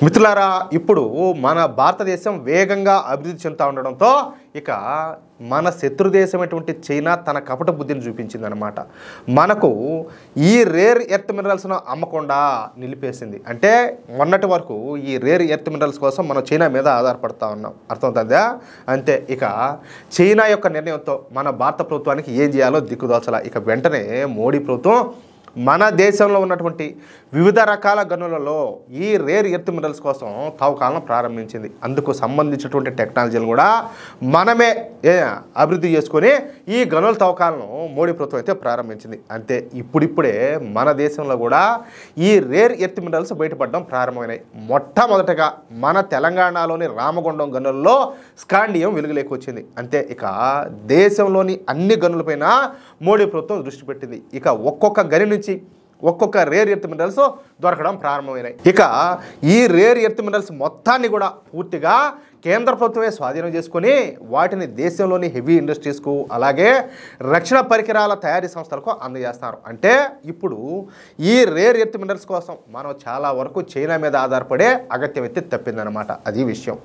మిత్రులారా, ఇప్పుడు మన భారతదేశం వేగంగా అభివృద్ధి చెందుతూ ఉండడంతో ఇక మన శత్రు దేశమైనటువంటి చైనా తన కపట బుద్ధిని చూపించిందనమాట. మనకు ఈ రేర్ ఎర్త్ మినరల్స్ను అమ్మకుండా నిలిపేసింది. అంటే మొన్నటి వరకు ఈ రేర్ ఎర్త్ మినరల్స్ కోసం మనం చైనా మీద ఆధారపడుతూ ఉన్నాం. అర్థమవుతుందా? అంతే. ఇక చైనా యొక్క నిర్ణయంతో మన భారత ప్రభుత్వానికి ఏం చేయాలో దిక్కుదోచలా. ఇక వెంటనే మోడీ ప్రభుత్వం మన దేశంలో ఉన్నటువంటి వివిధ రకాల గనులలో ఈ రేర్ ఎర్త్ మినరల్స్ కోసం తవ్వకాలను ప్రారంభించింది. అందుకు సంబంధించినటువంటి టెక్నాలజీలు కూడా మనమే అభివృద్ధి చేసుకొని ఈ గనుల తవ్వకాలను మోడీ ప్రభుత్వం అయితే ప్రారంభించింది. అంతే. ఇప్పుడిప్పుడే మన దేశంలో కూడా ఈ రేర్ ఎర్త్ మినరల్స్ బయటపడడం ప్రారంభమైనాయి. మొట్టమొదటగా మన తెలంగాణలోని రామగుండం గనులలో స్కాండియం వెలుగులోకి వచ్చింది. అంతే. ఇక దేశంలోని అన్ని గనులపైన మోడీ ప్రభుత్వం దృష్టి పెట్టింది. ఇక ఒక్కొక్క గని నుంచి ఒక్కొక్క రేర్ ఎర్త్ మినరల్స్ దొరకడం ప్రారంభమైనాయి. ఇక ఈ రేర్ ఎర్త్ మినరల్స్ మొత్తాన్ని కూడా పూర్తిగా కేంద్ర ప్రభుత్వమే స్వాధీనం చేసుకొని వాటిని దేశంలోని హెవీ ఇండస్ట్రీస్కు అలాగే రక్షణ పరికరాల తయారీ సంస్థలకు అందజేస్తారు. అంటే ఇప్పుడు ఈ రేర్ ఎర్త్ మినరల్స్ కోసం మనం చాలా వరకు చైనా మీద ఆధారపడే అగత్యం అయితే తప్పిందనమాట. అది విషయం.